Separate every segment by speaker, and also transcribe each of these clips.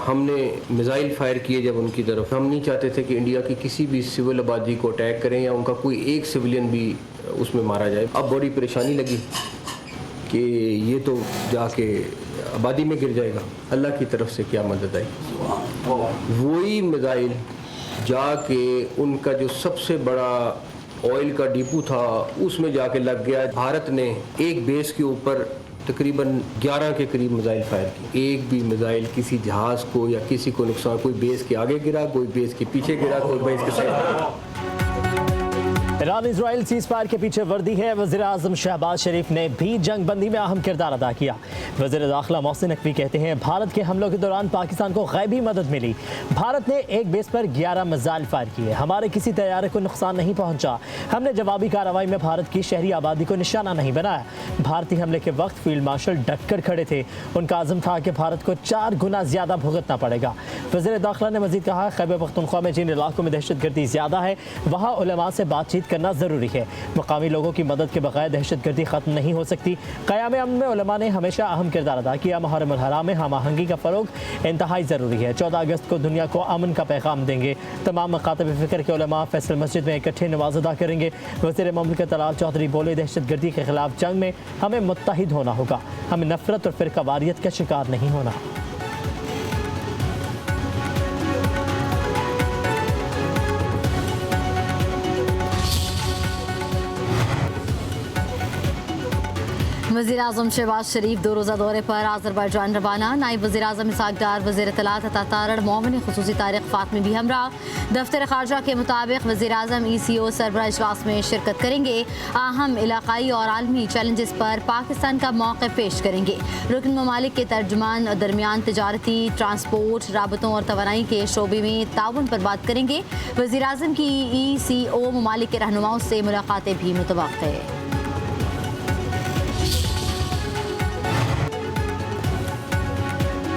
Speaker 1: हमने missile fire किए जब उनकी तरफ। हम नहीं चाहते थे कि इंडिया की किसी भी सिविल आबादी को अटैक करें या उनका कोई एक सिविलियन भी उसमें मारा जाए। अब बड़ी परेशानी लगी कि ये तो जाके आबादी में गिर जाएगा। अल्लाह की तरफ से क्या मदद आई, वही मिसाइल जाके उनका जो सबसे बड़ा ऑयल का डिपो था उसमें जाके लग गया। भारत ने एक बेस के ऊपर तकरीबन 11 के करीब मिसाइल फायर की। एक भी मिसाइल किसी जहाज़ को या किसी को नुकसान, कोई बेस के आगे गिरा, कोई बेस के पीछे गिरा, कोई बेस के side.
Speaker 2: Iran Israel cease fire के पीछे वर्दी है। वज़ीर आज़म शहबाज शरीफ ने भी जंग बंदी में अहम किरदार अदा किया। वज़ीर दाखिला मोहसिन नकवी कहते हैं भारत के हमलों के दौरान पाकिस्तान को गैबी मदद मिली। भारत ने एक बेस पर 11 मिसाइल फायर किए, हमारे किसी तैयारे को नुकसान नहीं पहुंचा। हमने जवाबी कार्रवाई में भारत की शहरी आबादी को निशाना नहीं बनाया। भारतीय हमले के वक्त फील्ड मार्शल डट कर खड़े थे। उनका आज़म था कि भारत को 4 गुना ज्यादा भुगतना पड़ेगा। वज़ीर दाखिला ने मजीद कहा, खैबर पख्तूनख्वा में जिन इलाकों में दहशतगर्दी ज्यादा है वहाँ उलमा से बातचीत करना ज़रूरी है। मुकामी लोगों की मदद के बगैर दहशतगर्दी ख़त्म नहीं हो सकती। क़याम अमन में उलमा ने हमेशा अहम किरदार अदा किया। मुहर्रम हराम में हम आहंगी का फ़रोग इंतहाई ज़रूरी है। 14 अगस्त को दुनिया को अमन का पैगाम देंगे। तमाम मकातब फ़िक्र के उलमा फैसल मस्जिद में इकट्ठे नमाज अदा करेंगे। वज़ीर ममलिकत तलाल चौधरी बोले, दहशतगर्दी के खिलाफ जंग में हमें मुत्तहिद होना होगा। हमें नफरत और फ़िरकावारियत का शिकार नहीं होना।
Speaker 3: वज़ीर आज़म शहबाज शरीफ 2 रोज़ा दौरे पर आज़रबाईजान रवाना। नायब वज़ीर आज़म इसहाक़ डार, वज़ीर इत्तलात अता तारड़ मोमिन ख़ुसूसी तारिक़ फ़ातमी भी हमरा। दफ्तर ख़ारजा के मुताबिक वज़ीर आज़म ECO सरबराह इजलास में शिरकत करेंगे। अहम इलाक़ाई और आलमी चैलेंजेस पर पाकिस्तान का मौक़िफ़ पेश करेंगे। रुकन ममालिक के तर्जुमान दरमियान तजारती, ट्रांसपोर्ट, राबतों और तवानाई के शोबे में ताउन पर बात करेंगे। वज़ीर आज़म की ECO ममालिक के रहनुमाओं से मुलाकातें भी मुतवक्किल है।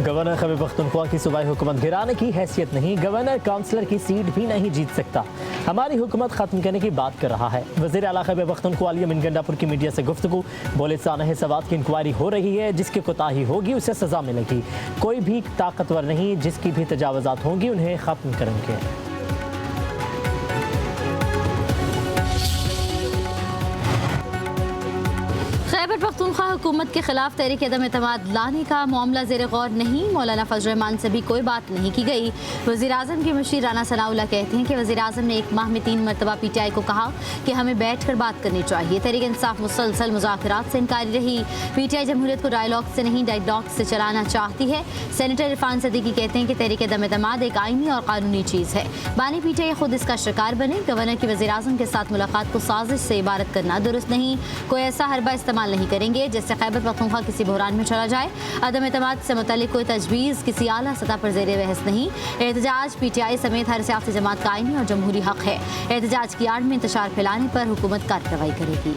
Speaker 2: गवर्नर खैबर पख्तूनख्वा की सूबाई हुकूमत गिराने की हैसियत नहीं, गवर्नर काउंसलर की सीट भी नहीं जीत सकता। हमारी हुकूमत ख़त्म करने की बात कर रहा है। वज़ीर आला खैबर पख्तूनख्वा अली अमीन गंडापुर की मीडिया से गुफ्तगू। बोले, सानह सवात की इंक्वायरी हो रही है, जिसकी कोताही होगी उसे सज़ा मिलेगी। कोई भी ताकतवर नहीं, जिसकी भी तजावज़ात होंगी उन्हें ख़त्म करेंगे।
Speaker 3: खैबर पख्तूनख्वा हुकूमत के खिलाफ तहरीक अदम एतमाद लाने का मामला ज़ेर गौर नहीं। मौलाना फजल रहमान से भी कोई बात नहीं की गई। वज़ीर आज़म के मुशीर राना सनाउल्लाह कहते हैं कि वज़ीर आज़म ने एक माह में 3 मरतबा PTI को कहा कि हमें बैठ कर बात करनी चाहिए। तहरीक इंसाफ मुसलसल मुज़ाकरात से इनकारी रही। PTI जमहूरियत को डायलॉग से नहीं डायलॉग से चलाना चाहती है। सेनेटर इरफान सदीकी कहते हैं कि तहरीक अदम एतमाद एक आइनी और कानूनी चीज़ है। बानी PTI खुद इसका शिकार बने। गवर्नर की वज़ीर आज़म के साथ मुलाकात को साजिश से इबारत करना दुरुस्त नहीं। कोई ऐसा हरबा इस्तेमाल नहीं करेंगे जिससे खैबर पख्तूनख्वा किसी बहरान में चला जाए। अदम एतमाद से मुतल्लिक कोई तजवीज़ किसी आला सतह पर ज़ेर बहस नहीं। एहतजाज PTI समेत हर सियासी जमात का आइनी और जमहूरी हक है। एहतजाज की आड़ में इंतशार फैलाने पर हुकूमत कार्रवाई करेगी।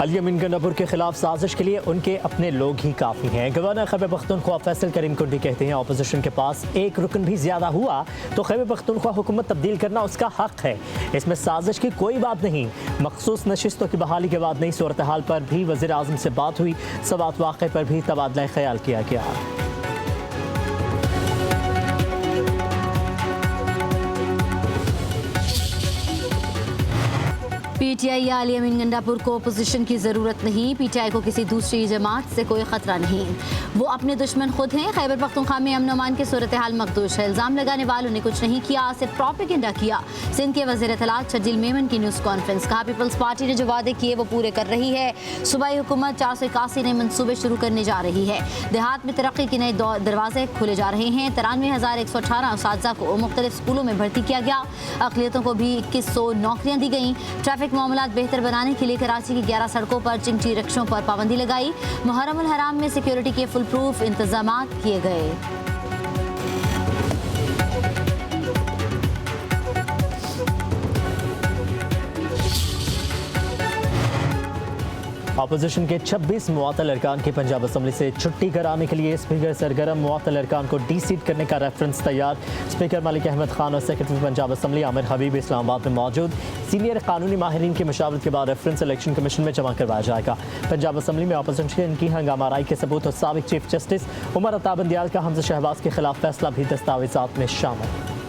Speaker 2: अली अमीन गंडापुर के खिलाफ साजिश के लिए उनके अपने लोग ही काफ़ी हैं। गवर्नर खैबर पख्तूनख्वा फैसल करीम कुंडी कहते हैं, अपोजिशन के पास एक रुकन भी ज़्यादा हुआ तो खैबर पख्तूनख्वा हुकूमत तब्दील करना उसका हक है। इसमें साजिश की कोई बात नहीं। मखसूस नशिस्तों की बहाली के बाद नई सूरत हाल पर भी वज़ीर आज़म से बात हुई। सवात वाक़े पर भी तबादला ख्याल किया गया।
Speaker 3: PTI या अली अमीन गंडापुर को अपोजिशन की ज़रूरत नहीं। PTI को किसी दूसरी जमात से कोई ख़तरा नहीं। वो अपने दुश्मन खुद हैं। खैबर पख्तूनख्वा में अमन अमान की सूरत हाल मखदूश है। इल्ज़ाम लगाने वालों ने कुछ नहीं किया, सिर्फ प्रोपेगेंडा किया। सिंध के वज़ीर इत्तलात शजील मेमन की न्यूज़ कॉन्फ्रेंस। कहा, पीपल्स पार्टी ने जो वादे किए वो पूरे कर रही है। सूबाई हुकूमत 481 नए मनसूबे शुरू करने जा रही है। देहात में तरक्की के नए दरवाजे खुले जा रहे हैं। 93,118 उस्ताज़ा को मुख्तलिफ स्कूलों में भर्ती किया गया। अक़लियतों को भी 2100 नौकरियाँ दी गईं। ट्रैफिक मामलात बेहतर बनाने के लिए कराची की 11 सड़कों पर चिंगटी रिक्शों पर पाबंदी लगाई। मुहर्रम हराम में सिक्योरिटी के फुल प्रूफ इंतजाम किए गए।
Speaker 2: अपोजिशन के 26 मुअत्तल अरकान की पंजाब असम्बली से छुट्टी कराने के लिए स्पीकर सरगर्म, मुअत्तल अरकान को डी सीट करने का रेफरेंस तैयार। स्पीकर मलिक अहमद खान और सेक्रेटरी पंजाब असम्बली आमिर हबीब इस्लामाबाद में मौजूद। सीनियर कानूनी माहिरीन की मशावरत के बाद रेफरेंस इलेक्शन कमीशन में जमा करवाया जाएगा। पंजाब असम्बली में अपोजिशन की हंगामाराई के सबूत और साबिक चीफ जस्टिस उमर अता बंदियाल का हमजा शहबाज के खिलाफ फैसला भी दस्तावेजात में शामिल।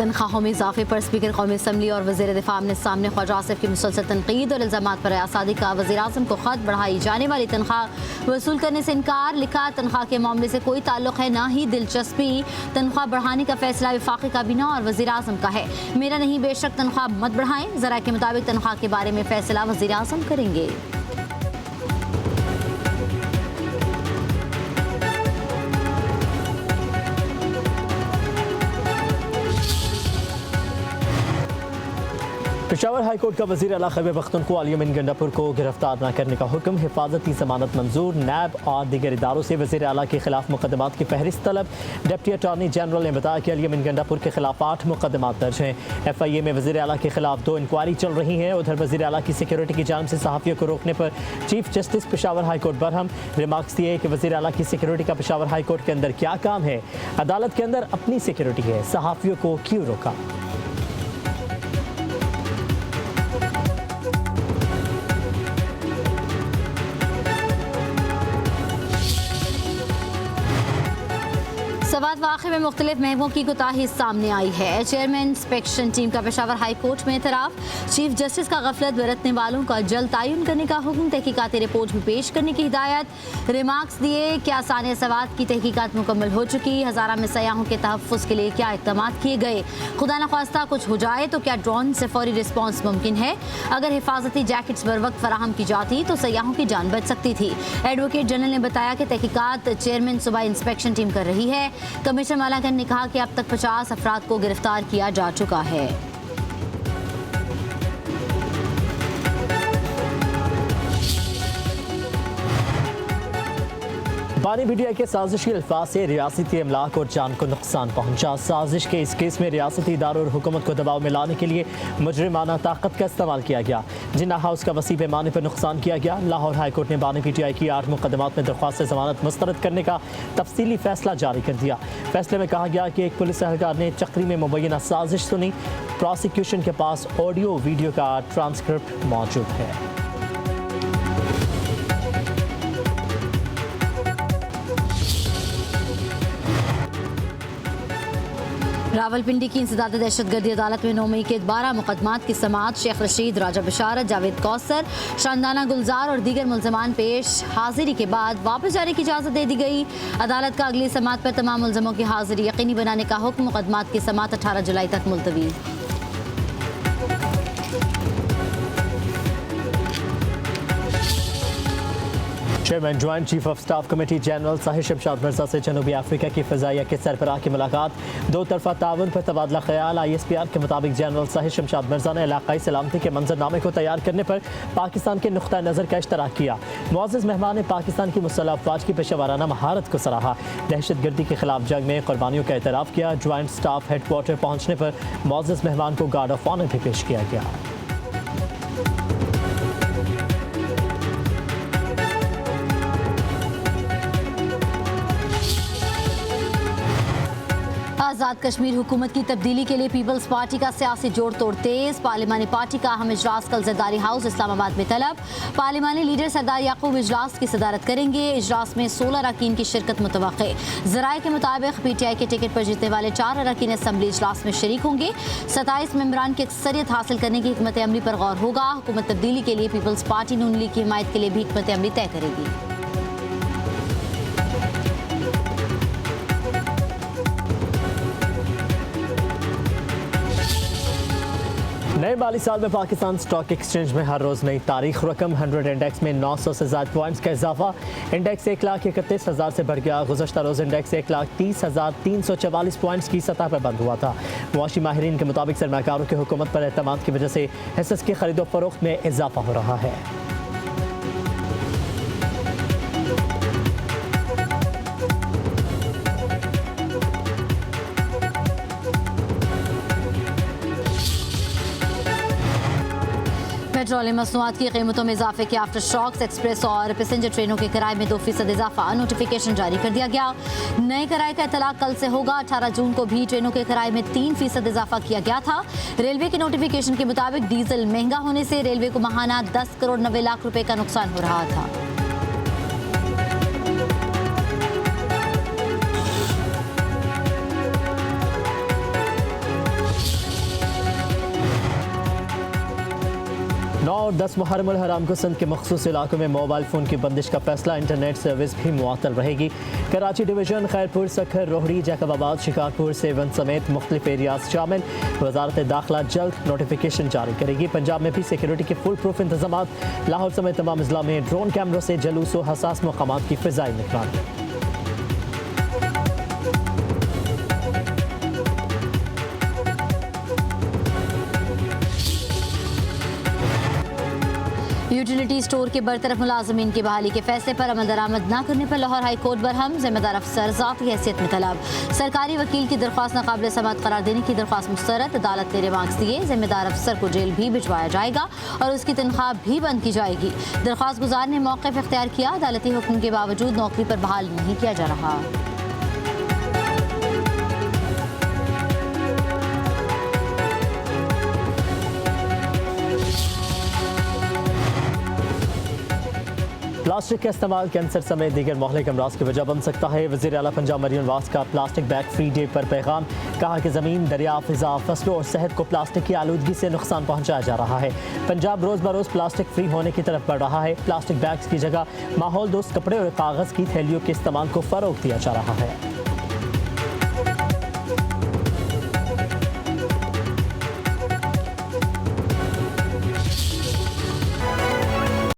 Speaker 3: तनख्वाहों में इजाफे पर स्पीकर कौमी असम्बली और वज़ीर दिफा आमने सामने ख्वाजा आसिफ की मुसलसल तनकीद और इल्ज़ामात पर आसादी का। वज़ीर आज़म को ख़त, बढ़ाई जाने वाली तनख्वाह वसूल करने से इनकार। लिखा, तनख्वाह के मामले से कोई ताल्लुक़ है, ना ही दिलचस्पी। तनख्वाह बढ़ाने का फैसला वफाक़ी काबीना और वज़ीर आज़म का है, मेरा नहीं। बेशक तनख्वाह मत बढ़ाएं, ज़रा के मुताबिक तनख्वाह के बारे में फैसला वज़ीर आज़म करेंगे।
Speaker 2: पेशावर हाई कोर्ट का वज़ीर आला खैबर पख्तूनख्वा अल-यमन गंडापुर को गिरफ्तार न करने का हुक्म। हिफाजती ज़मानत मंजूर। नैब और दीगर इदारों से वज़ीर आला के खिलाफ मुकदमात की फहरिस्त तलब। डिप्टी अटॉर्नी जनरल ने बताया कि अल-यमन गंडापुर के खिलाफ 8 मुकदमात दर्ज हैं। FIA में वज़ीर आला के खिलाफ 2 इंक्वायरी चल रही हैं। उधर वज़ीर आला की सिक्योरिटी की जानिब से सहाफ़ियों को रोकने पर chief justice Peshawar high court Barham. Remarks दिए कि वज़ीर आला की सिक्योरिटी का पेशावर हाई कोर्ट के अंदर क्या काम है, अदालत के अंदर अपनी सिक्योरिटी है, सहाफ़ियों को क्यों रोका।
Speaker 3: सवात वाक़े में मुख्तलिफ महकमों की कोताही सामने आई है। चेयरमैन इंस्पेक्शन टीम का पेशावर हाई कोर्ट में एतराफ़। चीफ जस्टिस का गफलत बरतने वालों का जल्द तायुन करने का हुक्म। तहकीकाती रिपोर्ट भी पेश करने की हिदायत। रिमार्क्स दिए कि आसानी सवात की तहकीकात मुकम्मल हो चुकी। हज़ारा में सयाहों के तहफ़्फ़ुज़ के लिए क्या इक़दाम किए गए। खुदा न ख्वास्ता कुछ हो जाए तो क्या ड्रोन से फौरी रिस्पॉन्स मुमकिन है। अगर हिफाजती जैकेट्स बर वक्त फराहम की जाती तो सयाहों की जान बच सकती थी। एडवोकेट जनरल ने बताया कि तहकीकात चेयरमैन सूबाई इंस्पेक्शन टीम कर रही है। कमिश्नर मालागंज ने कहा कि अब तक 50 अफराद को गिरफ्तार किया जा चुका है।
Speaker 2: बानी मीडिया के साजिशी अल्फाज से रियासती अमलाक और जान को नुकसान पहुंचा। साजिश के इस केस में रियासती इदारों और हुकूमत को दबाव में लाने के लिए मुजरिमाना ताकत का इस्तेमाल किया गया। जिन्ना हाउस का वसी पैमाने पर नुकसान किया गया। लाहौर हाई कोर्ट ने बानी PTI की 8 मुकदमात में दरख्वास्त जमानत मुस्तरद करने का तफसीली फैसला जारी कर दिया। फैसले में कहा गया कि एक पुलिस एहलकार ने चक्री में मुबैना साजिश सुनी। प्रोसिक्यूशन के पास ऑडियो वीडियो का ट्रांसक्रिप्ट मौजूद है।
Speaker 3: रावलपिंडी की इंसदाद दहशतगर्दी अदालत में 9 मई के 12 मुकदमात की समाअत। शेख रशीद, राजा बशारत, जावेद कौसर, शानदाना गुलजार और दीगर मुल्ज़मान पेश हाजिरी के बाद वापस जाने की इजाज़त दे दी गई। अदालत का अगली समाअत पर तमाम मुल्ज़मों की हाजिरी यकीनी बनाने का हुक्म। मुकदमात की समाअत 18 जुलाई तक मुलतवी।
Speaker 2: Chairman joint chief of staff committee general Sahir Shamshad Mirza से जनूबी अफ्रीका की फ़िज़ाइया के सरबराह की मुलाकात। 2 तरफ़ा ताउन पर तबादला ख्याल। ISPR के मुताबिक जनरल साहिर शमशाद मिर्जा ने इलाक़ाई सलामती के मंजरनामे को तैयार करने पर पाकिस्तान के नुक़्ता नज़र का इश्तराक किया। मुअज़्ज़ज़ मेहमान ने पाकिस्तान की मुसल्लह अफ़वाज की पेशेवराना महारत को सराहा। दहशतगर्दी के खिलाफ जंग में क़ुरबानियों का एतराफ़ किया। ज्वाइंट स्टाफ हेडक्वार्टर पहुँचने पर मुअज़्ज़ज़ मेहमान को गार्ड ऑफ ऑनर भी पेश किया गया।
Speaker 3: आज़ाद कश्मीर हुकूमत की तब्दीली के लिए पीपल्स पार्टी का सियासी जोड़ तोड़ तेज। पार्लिमानी पार्टी का अहम इजलास कल जरदारी हाउस इस्लामाबाद में तलब। पार्लिमानी लीडर सरदार याकूब इजलास की सदारत करेंगे। इजलास में 16 अरकान की शिरकत मुतवक्के। ज़राए के मुताबिक PTI के टिकट पर जीतने वाले 4 अरकान असम्बली इजलास में शरीक होंगे। 27 मेंबरान की अक्सरियत हासिल करने की हिकमत अमली पर गौर होगा। हुकूमत तब्दीली के लिए पीपल्स पार्टी नून लीग की हिमायत के लिए भी हिकमत अमली तय करेगी।
Speaker 2: नए माली साल में पाकिस्तान स्टॉक एक्सचेंज में हर रोज़ नई तारीख रकम। 100 इंडेक्स में 900 से ज़्यादा पॉइंट्स का इजाफा। इंडेक्स 1,31,000 से बढ़ गया। गुज़श्ता रोज़ इंडेक्स 1,30,344 पॉइंट्स की सतह पर बंद हुआ था। मुआशी माहिरीन के मुताबिक सरमाकारों की हुकूमत पर एतमाद की वजह से हिस्सों की खरीदो फरोख्त में इजाफा हो रहा है।
Speaker 3: पेट्रोलियम मसनूआत की कीमतों में इजाफे के आफ्टर शॉक्स एक्सप्रेस और पैसेंजर ट्रेनों के किराए में 2% इजाफा, नोटिफिकेशन जारी कर दिया गया। नए किराए का इतलाक कल से होगा। 18 जून को भी ट्रेनों के किराए में 3% इजाफा किया गया था। रेलवे के नोटिफिकेशन के मुताबिक डीजल महंगा होने से रेलवे को माहाना 10 करोड़ 90 लाख रुपए का नुकसान हो रहा था।
Speaker 2: और 10 मुहर्रम उल हराम को सिंध के मखसूस इलाकों में मोबाइल फ़ोन की बंदिश का फैसला, इंटरनेट सर्विस भी मुअत्तल रहेगी। कराची डिवीजन, खैरपुर, सखर, रोहड़ी, जैकबाबाद, शिकारपुर, सेवन समेत मुख्तलिफ एरियाज शामिल। वजारत दाखिला जल्द नोटिफिकेशन जारी करेगी। पंजाब में भी सिक्योरिटी के फुल प्रूफ इंतजाम। लाहौर समेत तमाम अजला में ड्रोन कैमरों से जलूस व हसास मकामात की फ़िज़ाई निगरानी।
Speaker 3: यूटिलिटी स्टोर के बरतरफ मुलाजमीन की बहाली के फैसले पर अमल दरामद न करने पर लाहौर हाई कोर्ट बरहम, जिम्मेदार अफसर ज़ाती हैसियत में तलब। सरकारी वकील की दरख्वास्त नाकाबिल समाअत करार देने की दरख्वास्त मुस्तरद, अदालत ने रिमार्क्स दिए। जिम्मेदार अफसर को जेल भी भिजवाया जाएगा और उसकी तनख्वाह भी बंद की जाएगी। दरख्वास्त गुजार ने मौक़िफ़ इख्तियार किया, अदालती हुक्म के बावजूद नौकरी पर बहाल नहीं किया जा रहा।
Speaker 2: प्लास्टिक का इस्तेमाल कैंसर समेत दीगर मोहलिक अमराज की वजह बन सकता है। वज़ीर आला पंजाब मरियम नवाज का प्लास्टिक बैग फ्री डे पर पैगाम, कहा कि ज़मीन, दरिया, फ़िज़ा, फसलों और सेहत को प्लास्टिक की आलूदगी से नुकसान पहुँचाया जा रहा है। पंजाब रोज़ बरोज़ प्लास्टिक फ्री होने की तरफ बढ़ रहा है। प्लास्टिक बैग्स की जगह माहौल दोस्त कपड़े और कागज़ की थैलियों के इस्तेमाल को फ़रोग़ दिया जा रहा है।